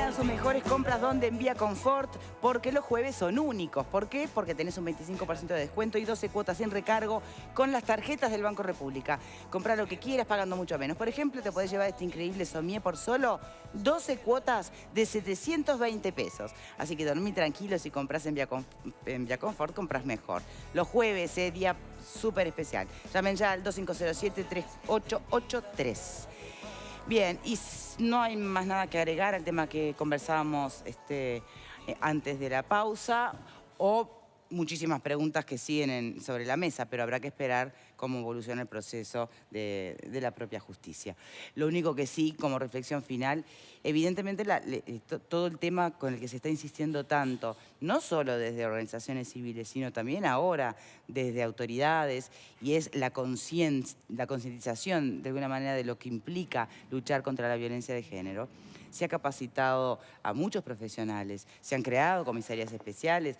hagan sus mejores compras donde en Vía Confort, porque los jueves son únicos. ¿Por qué? Porque tenés un 25% de descuento y 12 cuotas sin recargo con las tarjetas del Banco República. Comprá lo que quieras pagando mucho menos. Por ejemplo, te podés llevar este increíble somier por solo 12 cuotas de 720 pesos. Así que dormí tranquilo, si compras en Vía Confort, compras mejor. Los jueves, día súper especial. Llamen ya al 2507-3883. Bien, y no hay más nada que agregar al tema que conversábamos antes de la pausa, o muchísimas preguntas que siguen sobre la mesa, pero habrá que esperar cómo evoluciona el proceso de la propia justicia. Lo único que sí, como reflexión final, evidentemente todo el tema con el que se está insistiendo tanto, no solo desde organizaciones civiles, sino también ahora desde autoridades, y es la concientización de alguna manera de lo que implica luchar contra la violencia de género. Se ha capacitado a muchos profesionales, se han creado comisarías especiales.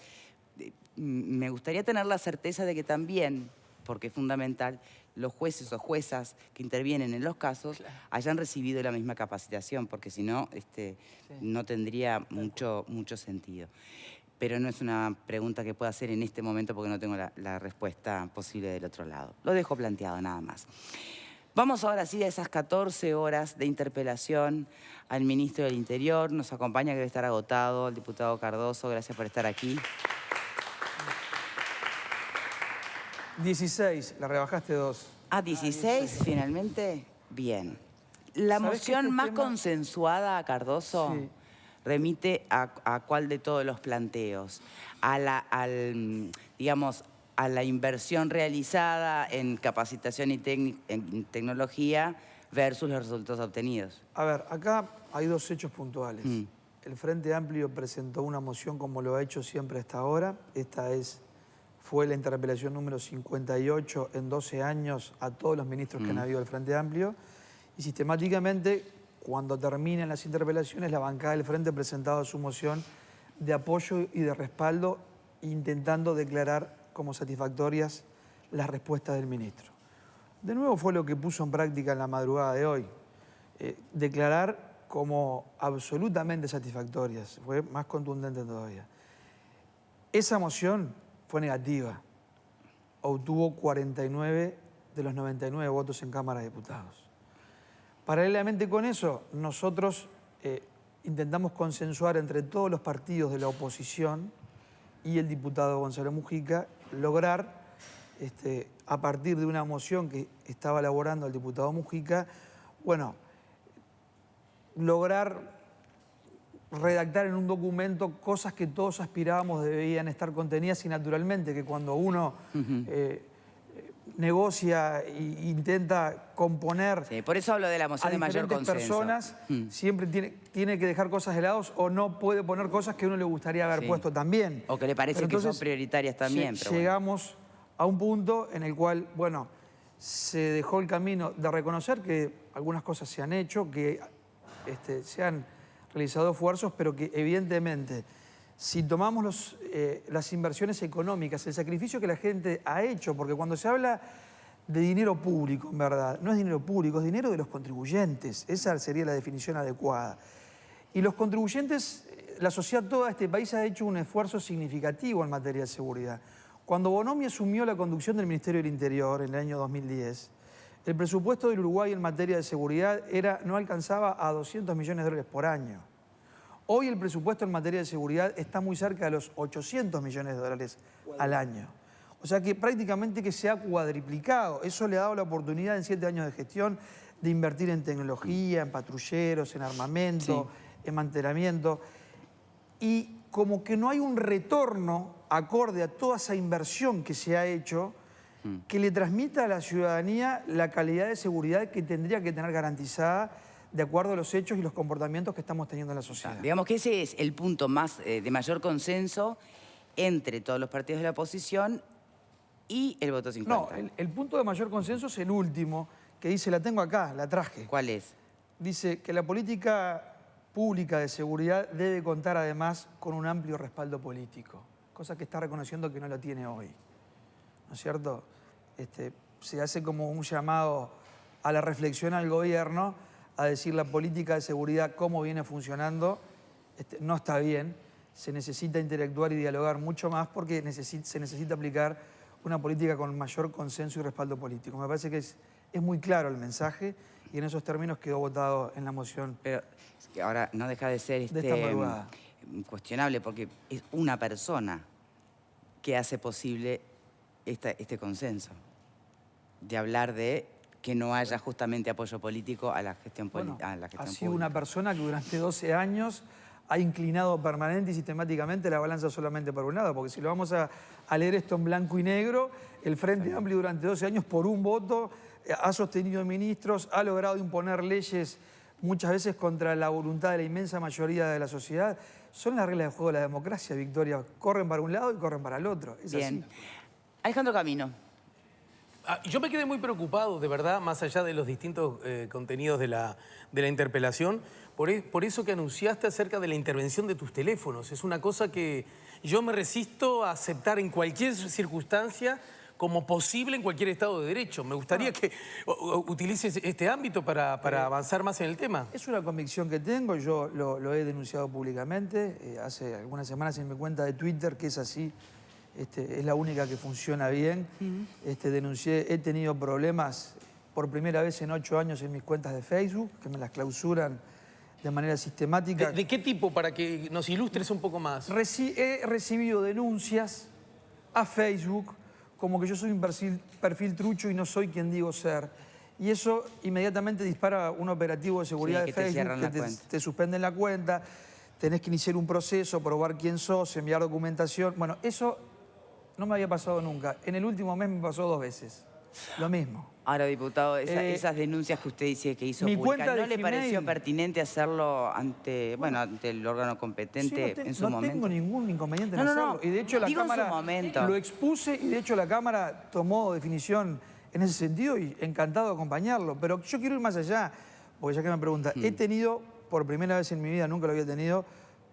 Me gustaría tener la certeza de que también, porque es fundamental, los jueces o juezas que intervienen en los casos hayan recibido la misma capacitación, porque si no, no tendría mucho sentido. Pero no es una pregunta que pueda hacer en este momento porque no tengo la respuesta posible del otro lado. Lo dejo planteado nada más. Vamos ahora sí a esas 14 horas de interpelación al ministro del Interior. Nos acompaña, que debe estar agotado, el diputado Cardoso. Gracias por estar aquí. 16, la rebajaste 2. Ah, 16, finalmente. Bien. La moción más consensuada, Cardoso, sí, remite a cuál de todos los planteos. Digamos, a la inversión realizada en capacitación y en tecnología versus los resultados obtenidos. A ver, acá hay dos hechos puntuales. El Frente Amplio presentó una moción como lo ha hecho siempre hasta ahora. Esta fue la interpelación número 58 en 12 años a todos los ministros que han habido del Frente Amplio. Y sistemáticamente, cuando terminan las interpelaciones, la bancada del Frente ha presentado su moción de apoyo y de respaldo, intentando declarar como satisfactorias las respuestas del ministro. De nuevo fue lo que puso en práctica en la madrugada de hoy. Declarar como absolutamente satisfactorias. Fue más contundente todavía. Esa moción fue negativa. Obtuvo 49 de los 99 votos en Cámara de Diputados. Paralelamente con eso, nosotros intentamos consensuar entre todos los partidos de la oposición y el diputado Gonzalo Mujica, lograr, a partir de una moción que estaba elaborando el diputado Mujica, bueno, lograr redactar en un documento cosas que todos aspirábamos debían estar contenidas, y naturalmente que cuando uno negocia e intenta componer... Sí, por eso hablo de la moción de mayor consenso. Personas siempre tiene que dejar cosas de lado, o no puede poner cosas que uno le gustaría haber puesto también. O que le parece que son prioritarias también. Llegamos a un punto en el cual, bueno, se dejó el camino de reconocer que algunas cosas se han hecho, que se han realizado esfuerzos, pero que evidentemente, si tomamos las inversiones económicas, el sacrificio que la gente ha hecho, porque cuando se habla de dinero público, en verdad, no es dinero público, es dinero de los contribuyentes. Esa sería la definición adecuada. Y los contribuyentes, la sociedad toda de este país ha hecho un esfuerzo significativo en materia de seguridad. Cuando Bonomi asumió la conducción del Ministerio del Interior en el año 2010, el presupuesto del Uruguay en materia de seguridad no alcanzaba a 200 millones de dólares por año. Hoy el presupuesto en materia de seguridad está muy cerca de los 800 millones de dólares al año. O sea que prácticamente que se ha cuadriplicado. Eso le ha dado la oportunidad en 7 años de gestión de invertir en tecnología, en patrulleros, en armamento, en mantenimiento. Y como que no hay un retorno acorde a toda esa inversión que se ha hecho, que le transmita a la ciudadanía la calidad de seguridad que tendría que tener garantizada de acuerdo a los hechos y los comportamientos que estamos teniendo en la sociedad. Digamos que ese es el punto más de mayor consenso entre todos los partidos de la oposición y el voto 50. No, el punto de mayor consenso es el último, que dice, la tengo acá, la traje. ¿Cuál es? Dice que la política pública de seguridad debe contar además con un amplio respaldo político, cosa que está reconociendo que no lo tiene hoy. ¿No es cierto? Se hace como un llamado a la reflexión al gobierno, a decir la política de seguridad cómo viene funcionando no está bien. Se necesita interactuar y dialogar mucho más porque se necesita aplicar una política con mayor consenso y respaldo político. Me parece que es muy claro el mensaje y en esos términos quedó votado en la moción. Pero es que ahora no deja de ser De esta madrugada. cuestionable porque es una persona que hace posible este consenso. De hablar de que no haya justamente apoyo político a la gestión, Bueno, pública. ha sido una persona que durante 12 años ha inclinado permanente y sistemáticamente la balanza solamente por un lado, porque si lo vamos a leer esto en blanco y negro, el Frente Amplio durante 12 años por un voto ha sostenido ministros, ha logrado imponer leyes muchas veces contra la voluntad de la inmensa mayoría de la sociedad. Son las reglas de juego de la democracia, Victoria. Corren para un lado y corren para el otro. Es Bien. así. Alejandro Camino. Yo me quedé muy preocupado, de verdad, más allá de los distintos contenidos de la interpelación, por eso que anunciaste acerca de la intervención de tus teléfonos. Es una cosa que yo me resisto a aceptar en cualquier circunstancia como posible en cualquier Estado de Derecho. Me gustaría que utilices este ámbito para avanzar más en el tema. Es una convicción que tengo, yo lo he denunciado públicamente, hace algunas semanas en mi cuenta de Twitter, que es así, es la única que funciona bien. Denuncié, he tenido problemas por primera vez en 8 años en mis cuentas de Facebook, que me las clausuran de manera sistemática. ¿De qué tipo? Para que nos ilustres un poco más. He recibido denuncias a Facebook como que yo soy un perfil trucho y no soy quien digo ser. Y eso inmediatamente dispara un operativo de seguridad de Facebook, que te suspenden la cuenta, tenés que iniciar un proceso, probar quién sos, enviar documentación. Bueno, eso no me había pasado nunca. En el último mes me pasó 2 veces. Lo mismo. Ahora, diputado, esas denuncias que usted dice que hizo pública, ¿no le pareció pertinente hacerlo ante el órgano competente en su momento? No tengo ningún inconveniente en hacerlo. Y de hecho la Cámara lo expuse y de hecho la Cámara tomó definición en ese sentido y encantado de acompañarlo. Pero yo quiero ir más allá, porque ya que me pregunta, he tenido, por primera vez en mi vida, nunca lo había tenido,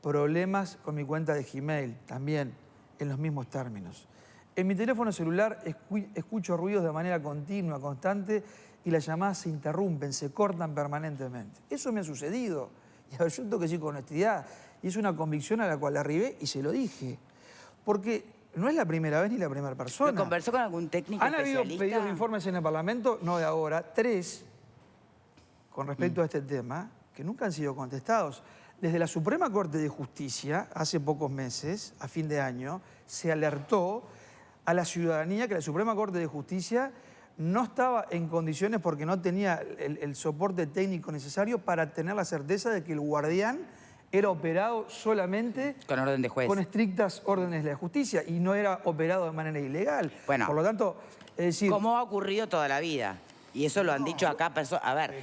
problemas con mi cuenta de Gmail, también en los mismos términos. En mi teléfono celular escucho ruidos de manera continua, constante, y las llamadas se interrumpen, se cortan permanentemente. Eso me ha sucedido. Y a ver, yo tengo que decir con honestidad, y es una convicción a la cual arribé y se lo dije. Porque no es la primera vez ni la primera persona. ¿Lo conversó con algún técnico especialista? Han habido pedidos de informes en el Parlamento, no de ahora, 3, con respecto a este tema, que nunca han sido contestados. Desde la Suprema Corte de Justicia, hace pocos meses, a fin de año, se alertó a la ciudadanía que la Suprema Corte de Justicia no estaba en condiciones porque no tenía el soporte técnico necesario para tener la certeza de que el guardián era operado solamente con orden de juez, con estrictas órdenes de la justicia y no era operado de manera ilegal. Bueno, por lo tanto, es decir... Como ha ocurrido toda la vida. Y eso lo han dicho acá personas. A ver,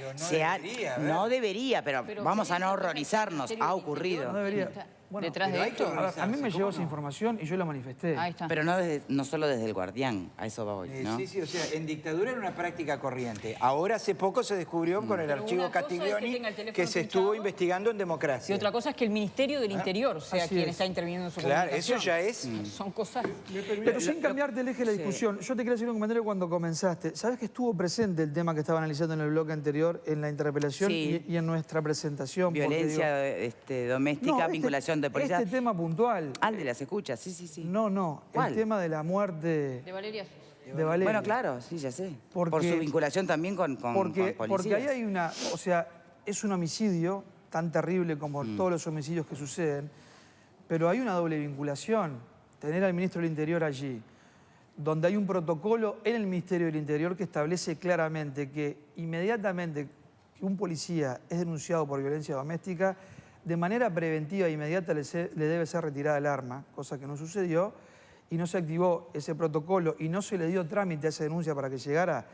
no debería, pero vamos a no horrorizarnos. Ha ocurrido. No debería. Bueno, detrás de esto. A mí me llegó esa información y yo la manifesté. Ahí está. Pero no solo desde el guardián, a eso va hoy, ¿no? Sí, o sea, en dictadura era una práctica corriente. Ahora hace poco se descubrió con el archivo Castiglioni que se estuvo investigando en democracia. Y otra cosa es que el Ministerio del Interior sea quien está interviniendo en su Claro, comunicación. eso ya es... Son cosas... Pero sin cambiarte el eje de la discusión, yo te quiero hacer un comentario cuando comenzaste. ¿Sabes que estuvo presente el tema que estaba analizando en el bloque anterior, en la interpelación y en nuestra presentación? Violencia doméstica, vinculación de policía. Este tema puntual. De las escuchas, sí. No. ¿Cuál? El tema de la muerte... De Valeria. Bueno, claro, sí, ya sé. Por su vinculación también con policías. Porque ahí hay una... O sea, es un homicidio tan terrible como todos los homicidios que suceden, pero hay una doble vinculación. Tener al ministro del Interior allí, donde hay un protocolo en el Ministerio del Interior que establece claramente que inmediatamente que un policía es denunciado por violencia doméstica, de manera preventiva e inmediata le debe ser retirada el arma, cosa que no sucedió, y no se activó ese protocolo y no se le dio trámite a esa denuncia para que llegara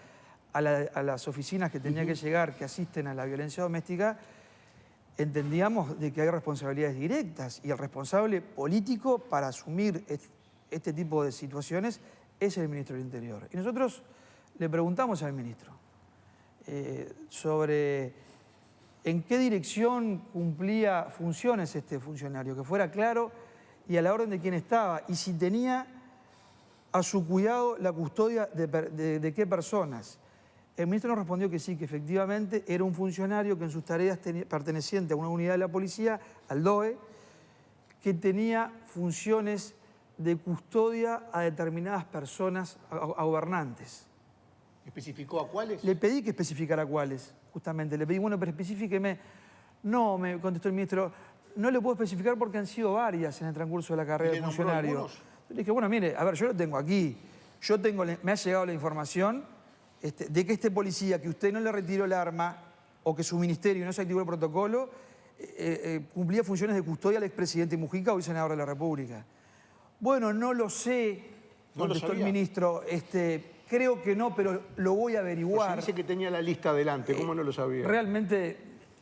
a las oficinas que tenía que llegar, que asisten a la violencia doméstica, entendíamos de que hay responsabilidades directas y el responsable político para asumir este tipo de situaciones es el ministro del Interior. Y nosotros le preguntamos al ministro sobre en qué dirección cumplía funciones este funcionario, que fuera claro y a la orden de quién estaba, y si tenía a su cuidado la custodia de qué personas. El ministro nos respondió que sí, que efectivamente era un funcionario que en sus tareas perteneciente a una unidad de la policía, al DOE, que tenía funciones de custodia a determinadas personas, a gobernantes. ¿Especificó a cuáles? Le pedí que especificara cuáles, justamente. Le pedí, bueno, pero especifíqueme. No, me contestó el ministro, no le puedo especificar porque han sido varias en el transcurso de la carrera de funcionario. Le dije, bueno, mire, a ver, yo lo tengo aquí. Me ha llegado la información de que este policía, que usted no le retiró el arma o que su ministerio no se activó el protocolo, cumplía funciones de custodia al expresidente Mujica, hoy senador de la República. Bueno, no lo sé, contestó el ministro. Creo que no, pero lo voy a averiguar. Pues dice que tenía la lista adelante, ¿cómo no lo sabía? Realmente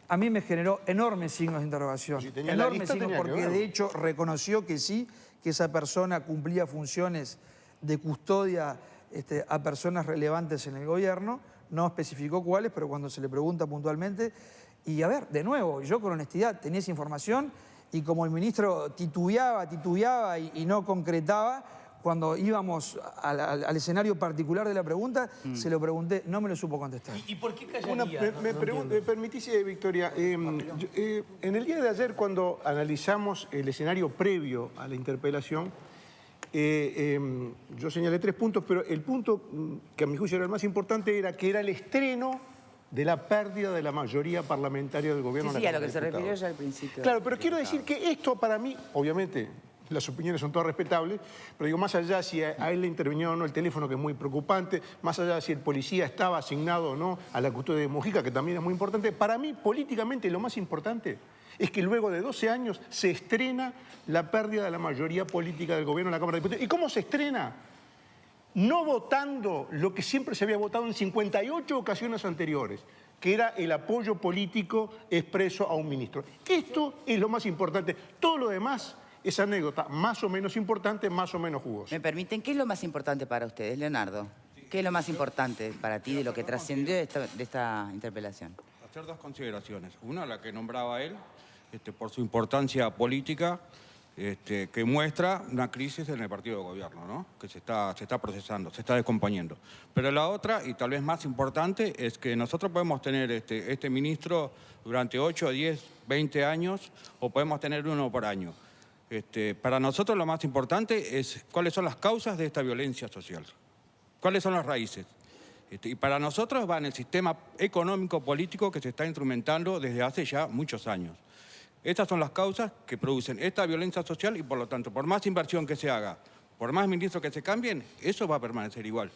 a mí me generó enormes signos de interrogación. Si tenía la lista, signos porque de hecho reconoció que sí, que esa persona cumplía funciones de custodia a personas relevantes en el gobierno. No especificó cuáles, pero cuando se le pregunta puntualmente. Y a ver, de nuevo, yo con honestidad tenía esa información y como el ministro titubeaba y no concretaba, cuando íbamos al escenario particular de la pregunta, se lo pregunté, no me lo supo contestar. ¿Y por qué callaría? ¿Me permitís, Victoria? En el día de ayer, cuando analizamos el escenario previo a la interpelación, yo señalé 3 puntos, pero el punto que a mi juicio era el más importante era que era el estreno de la pérdida de la mayoría parlamentaria del gobierno. Sí, a lo que se refirió ya al principio. Claro, pero quiero decir que esto para mí, obviamente, las opiniones son todas respetables, pero digo, más allá si a él le intervino o no el teléfono, que es muy preocupante, más allá si el policía estaba asignado o no a la custodia de Mujica, que también es muy importante, para mí, políticamente, lo más importante es que luego de 12 años se estrena la pérdida de la mayoría política del gobierno en la Cámara de Diputados. ¿Y cómo se estrena? No votando lo que siempre se había votado en 58 ocasiones anteriores, que era el apoyo político expreso a un ministro. Esto es lo más importante. Todo lo demás es anécdota, más o menos importante, más o menos jugosa. ¿Me permiten? ¿Qué es lo más importante para ustedes, Leonardo? ¿Qué es lo más importante para ti de lo que trascendió de esta interpelación? Hacer 2 consideraciones. Una, la que nombraba él, por su importancia política, que muestra una crisis en el partido de gobierno, ¿no? Que se está procesando, se está descomponiendo. Pero la otra, y tal vez más importante, es que nosotros podemos tener este ministro durante 8, 10, 20 años, o podemos tener uno por año. Para nosotros lo más importante es cuáles son las causas de esta violencia social, cuáles son las raíces. Y para nosotros va en el sistema económico-político que se está instrumentando desde hace ya muchos años. Estas son las causas que producen esta violencia social y, por lo tanto, por más inversión que se haga, por más ministros que se cambien, eso va a permanecer igual.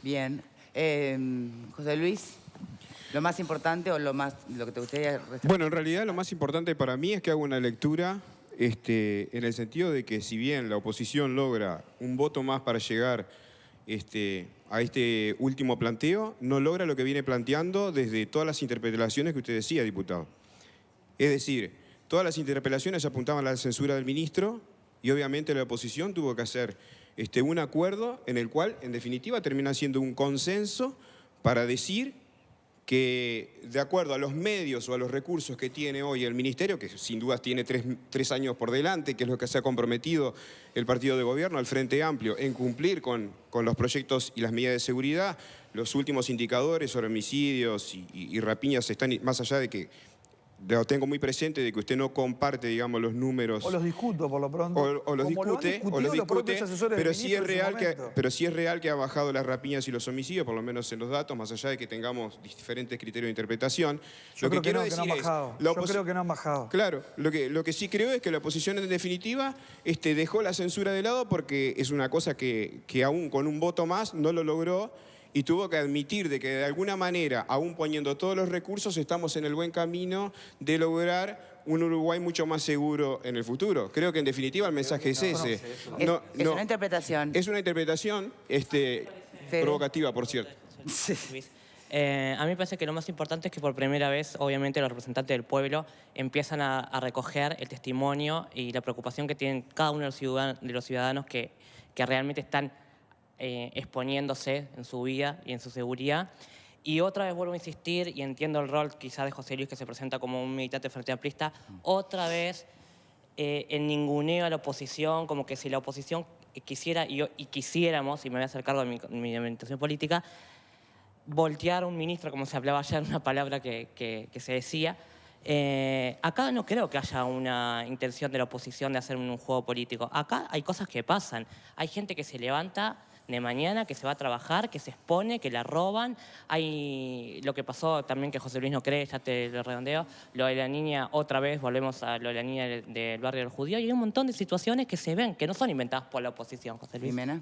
Bien. José Luis, ¿lo más importante o lo que te gustaría... Bueno, en realidad lo más importante para mí es que hago una lectura en el sentido de que si bien la oposición logra un voto más para llegar a este último planteo, no logra lo que viene planteando desde todas las interpelaciones que usted decía, diputado. Es decir, todas las interpelaciones apuntaban a la censura del ministro y obviamente la oposición tuvo que hacer un acuerdo en el cual, en definitiva, termina siendo un consenso para decir que, de acuerdo a los medios o a los recursos que tiene hoy el ministerio, que sin dudas tiene tres años por delante, que es lo que se ha comprometido el partido de gobierno, al Frente Amplio, en cumplir con los proyectos y las medidas de seguridad, los últimos indicadores sobre homicidios y rapiñas están, más allá de que lo tengo muy presente, de que usted no comparte, digamos, los números. O los discuto, por lo pronto. O los discute, pero sí es real que ha bajado las rapiñas y los homicidios, por lo menos en los datos, más allá de que tengamos diferentes criterios de interpretación. Yo creo que no han bajado. Claro, lo que sí creo es que la oposición, en definitiva, dejó la censura de lado porque es una cosa que aún con un voto más no lo logró. Y tuvo que admitir de que de alguna manera, aún poniendo todos los recursos, estamos en el buen camino de lograr un Uruguay mucho más seguro en el futuro. Creo que en definitiva el mensaje es ese. Es una interpretación. Es una interpretación provocativa, por cierto. A mí me parece que lo más importante es que por primera vez, obviamente, los representantes del pueblo empiezan a recoger el testimonio y la preocupación que tienen cada uno de los ciudadanos que realmente están exponiéndose en su vida y en su seguridad. Y otra vez vuelvo a insistir, y entiendo el rol quizás de José Luis, que se presenta como un militante frente amplista, otra vez en ninguneo a la oposición, como que si la oposición quisiera, y quisiéramos, y me voy a hacer cargo de mi orientación política, voltear a un ministro, como se hablaba ayer, una palabra que se decía, Acá no creo que haya una intención de la oposición de hacer un juego político. Acá hay cosas que pasan. Hay gente que se levanta de mañana, que se va a trabajar, que se expone, que la roban. Hay lo que pasó también, que José Luis no cree, ya te lo redondeo, lo de la niña, otra vez volvemos a lo de la niña del barrio del Judío. Y hay un montón de situaciones que se ven, que no son inventadas por la oposición, José Luis. Jimena.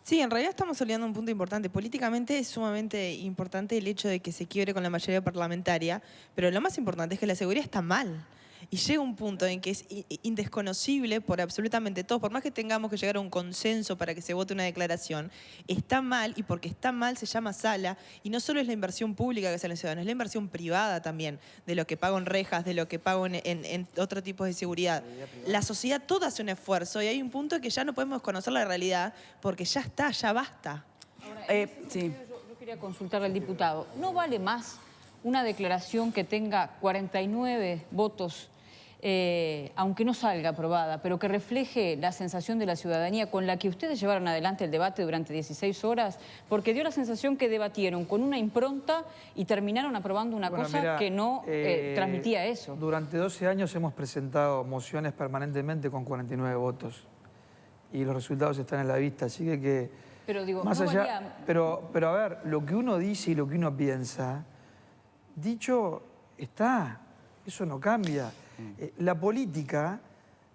Sí, en realidad estamos olvidando un punto importante. Políticamente es sumamente importante el hecho de que se quiebre con la mayoría parlamentaria, pero lo más importante es que la seguridad está mal. Y llega un punto en que es indesconocible por absolutamente todos, por más que tengamos que llegar a un consenso para que se vote una declaración, está mal, y porque está mal se llama sala, y no solo es la inversión pública que sale en ciudadanos, es la inversión privada también, de lo que pago en rejas, de lo que pago en otro tipo de seguridad. La sociedad toda hace un esfuerzo y hay un punto que ya no podemos conocer la realidad porque ya está, ya basta. Ahora, Sí. yo quería consultarle al diputado, ¿no vale más una declaración que tenga 49 votos, aunque no salga aprobada, pero que refleje la sensación de la ciudadanía con la que ustedes llevaron adelante el debate durante 16 horas? Porque dio la sensación que debatieron con una impronta y terminaron aprobando una cosa mira, que no transmitía eso. Durante 12 años hemos presentado mociones permanentemente con 49 votos. Y los resultados están en la vista, así que Pero digo, más no allá, valía... pero a ver, lo que uno dice y lo que uno piensa, dicho está, eso no cambia. La política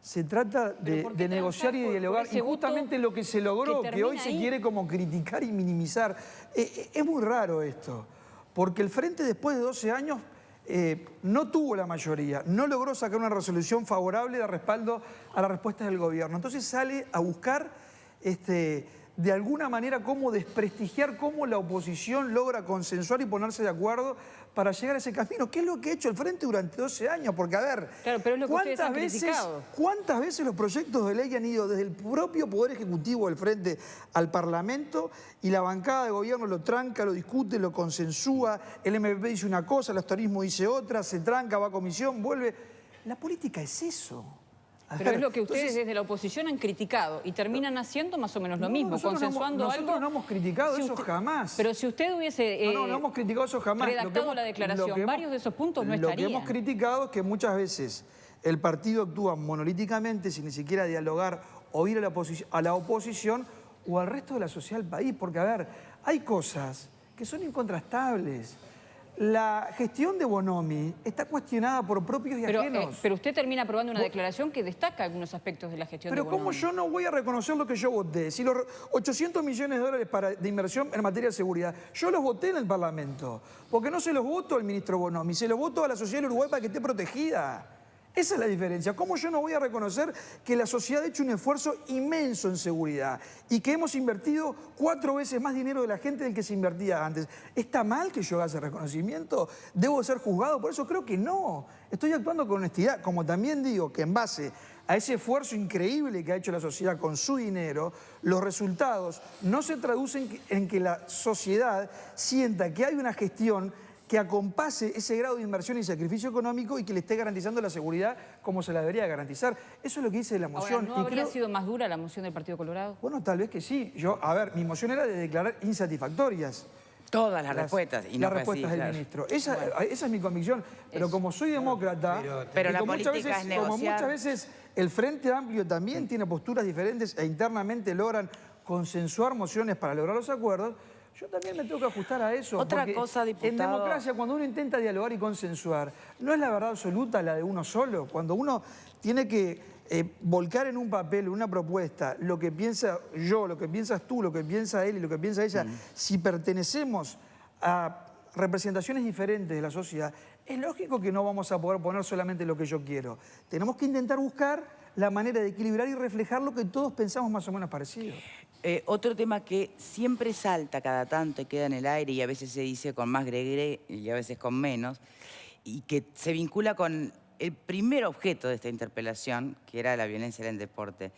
se trata de negociar y de dialogar, y justamente lo que se logró, que hoy se quiere como criticar y minimizar, es muy raro esto, porque el Frente después de 12 años no tuvo la mayoría, no logró sacar una resolución favorable de respaldo a las respuestas del gobierno. Entonces sale a buscar de alguna manera cómo desprestigiar cómo la oposición logra consensuar y ponerse de acuerdo para llegar a ese camino. ¿Qué es lo que ha hecho el Frente durante 12 años? Porque, a ver, Claro, pero es lo que ustedes han criticado. ¿cuántas veces los proyectos de ley han ido desde el propio Poder Ejecutivo del Frente al Parlamento y la bancada de gobierno lo tranca, lo discute, lo consensúa, el MPP dice una cosa, el astorismo dice otra, se tranca, va a comisión, vuelve? La política es eso. Pero es lo que ustedes desde la oposición han criticado y terminan haciendo más o menos lo mismo, consensuando algo. Nosotros no hemos criticado eso jamás. Pero si usted hubiese no hemos criticado eso jamás. redactado la declaración, varios de esos puntos no estarían. Lo que hemos criticado es que muchas veces el partido actúa monolíticamente sin ni siquiera dialogar o ir a la oposición o al resto de la sociedad del país. Porque, a ver, hay cosas que son incontrastables. La gestión de Bonomi está cuestionada por propios y ajenos. Pero usted termina aprobando una declaración que destaca algunos aspectos de la gestión de Bonomi. Pero ¿cómo yo no voy a reconocer lo que yo voté? Si los 800 millones de dólares de inversión en materia de seguridad, yo los voté en el Parlamento. Porque no se los voto al ministro Bonomi, se los voto a la sociedad del Uruguay para que esté protegida. Esa es la diferencia. ¿Cómo yo no voy a reconocer que la sociedad ha hecho un esfuerzo inmenso en seguridad y que hemos invertido 4 veces más dinero de la gente del que se invertía antes? ¿Está mal que yo haga ese reconocimiento? ¿Debo ser juzgado? Por eso creo que no. Estoy actuando con honestidad, como también digo que en base a ese esfuerzo increíble que ha hecho la sociedad con su dinero, los resultados no se traducen en que la sociedad sienta que hay una gestión que acompase ese grado de inversión y sacrificio económico y que le esté garantizando la seguridad como se la debería garantizar. Eso es lo que dice la moción. Ahora, ¿no habría sido más dura la moción del Partido Colorado? Bueno, tal vez que sí. A ver, mi moción era de declarar insatisfactorias todas las respuestas. Y no las respuestas del ministro. Esa es mi convicción. Pero como soy demócrata, pero la política es negociar. Como muchas veces el Frente Amplio también tiene posturas diferentes e internamente logran consensuar mociones para lograr los acuerdos, yo también me tengo que ajustar a eso. Otra cosa, diputado. En democracia, cuando uno intenta dialogar y consensuar, no es la verdad absoluta la de uno solo. Cuando uno tiene que volcar en un papel, una propuesta, lo que piensa yo, lo que piensas tú, lo que piensa él y lo que piensa ella, si pertenecemos a representaciones diferentes de la sociedad, es lógico que no vamos a poder poner solamente lo que yo quiero. Tenemos que intentar buscar la manera de equilibrar y reflejar lo que todos pensamos más o menos parecido. Otro tema que siempre salta cada tanto y queda en el aire y a veces se dice con más gregre y a veces con menos, y que se vincula con el primer objeto de esta interpelación, que era la violencia en el deporte,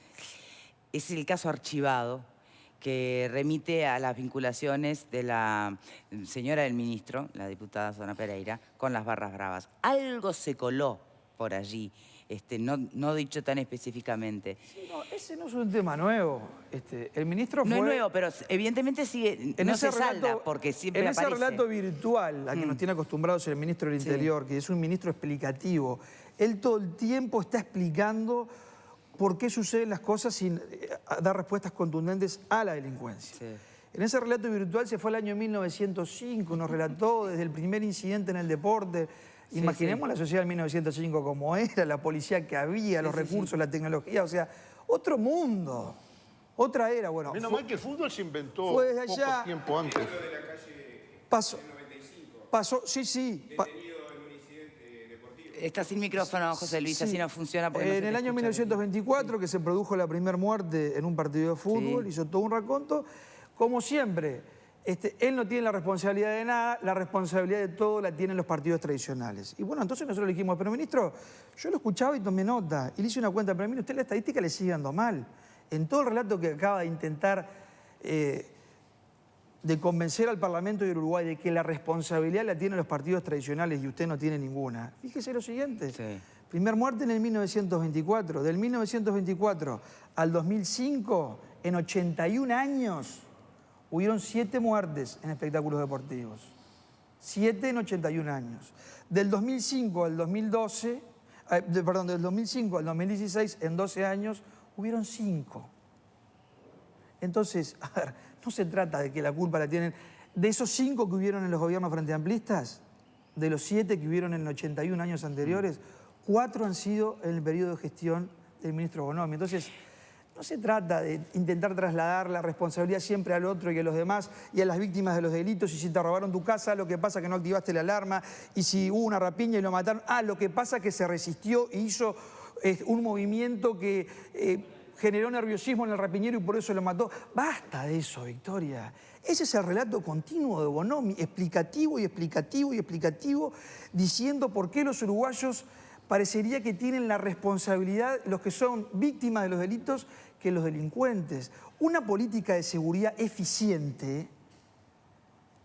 es el caso archivado, que remite a las vinculaciones de la señora del ministro, la diputada Susana Pereira, con las barras bravas. Algo se coló por allí no dicho tan específicamente. Sí, no, ese no es un tema nuevo. El ministro fue... No es nuevo, pero evidentemente sigue, no se salda, porque siempre aparece. En ese relato virtual al que nos tiene acostumbrados el ministro del Interior, que es un ministro explicativo, él todo el tiempo está explicando por qué suceden las cosas sin dar respuestas contundentes a la delincuencia. Sí. En ese relato virtual se fue al año 1905, nos relató desde el primer incidente en el deporte. Imaginemos la sociedad del 1905 como era, la policía que había, los recursos, la tecnología, o sea, otro mundo, otra era. Bueno, menos mal que el fútbol se inventó fue desde poco allá, tiempo antes. Pasó, sí. Está sin micrófono, José Luis, así no funciona. Porque En el año 1924, que se produjo la primera muerte en un partido de fútbol, hizo todo un raconto. Como siempre, él no tiene la responsabilidad de nada, la responsabilidad de todo la tienen los partidos tradicionales. Y bueno, entonces nosotros le dijimos, pero ministro, yo lo escuchaba y tomé nota, y le hice una cuenta, pero mire, usted la estadística le sigue dando mal. En todo el relato que acaba de intentar de convencer al Parlamento de Uruguay de que la responsabilidad la tienen los partidos tradicionales y usted no tiene ninguna. Fíjese lo siguiente. Sí. Primer muerte en el 1924. Del 1924 al 2005, en 81 años, hubieron 7 muertes en espectáculos deportivos. 7 en 81 años. Del 2005 al 2012, del 2005 al 2016, en 12 años, hubieron 5. Entonces, a ver, no se trata de que la culpa la tienen... De esos 5 que hubieron en los gobiernos frente amplistas, de los 7 que hubieron en 81 años anteriores, 4 han sido en el periodo de gestión del ministro Bonomi. Entonces, no se trata de intentar trasladar la responsabilidad siempre al otro y a los demás y a las víctimas de los delitos. Y si te robaron tu casa, lo que pasa es que no activaste la alarma. Y si hubo una rapiña y lo mataron, lo que pasa es que se resistió e hizo un movimiento que generó nerviosismo en el rapiñero y por eso lo mató. Basta de eso, Victoria. Ese es el relato continuo de Bonomi, explicativo y explicativo y explicativo, diciendo por qué los uruguayos parecería que tienen la responsabilidad, los que son víctimas de los delitos, que los delincuentes. Una política de seguridad eficiente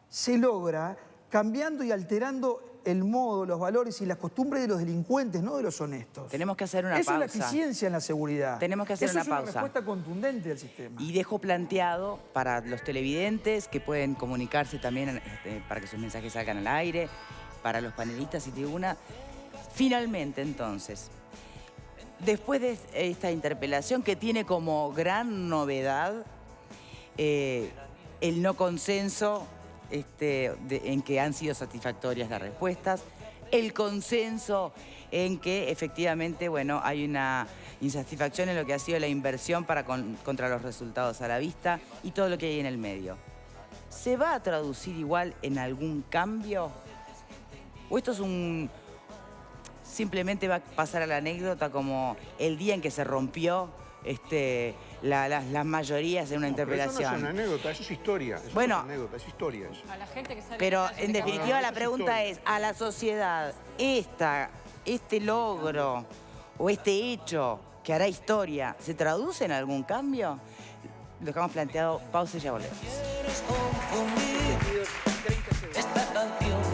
se logra cambiando y alterando el modo, los valores y las costumbres de los delincuentes, no de los honestos. Tenemos que hacer una pausa. Eso es la eficiencia en la seguridad. Tenemos que hacer una pausa. Eso es una respuesta contundente del sistema. Y dejo planteado para los televidentes que pueden comunicarse también para que sus mensajes salgan al aire, para los panelistas y tribuna. Finalmente, entonces, después de esta interpelación que tiene como gran novedad el no consenso en que han sido satisfactorias las respuestas, el consenso en que efectivamente, bueno, hay una insatisfacción en lo que ha sido la inversión contra los resultados a la vista y todo lo que hay en el medio. ¿Se va a traducir igual en algún cambio? ¿O esto es simplemente va a pasar a la anécdota como el día en que se rompió las mayorías en una interpelación? Eso no es una anécdota, eso es historia. Eso bueno, no es anécdota, es historia. Eso. A la gente que sale pero en definitiva la pregunta es, a la sociedad, este logro o este hecho que hará historia, ¿se traduce en algún cambio? Lo dejamos planteado, pausa y ya volvemos. Esta canción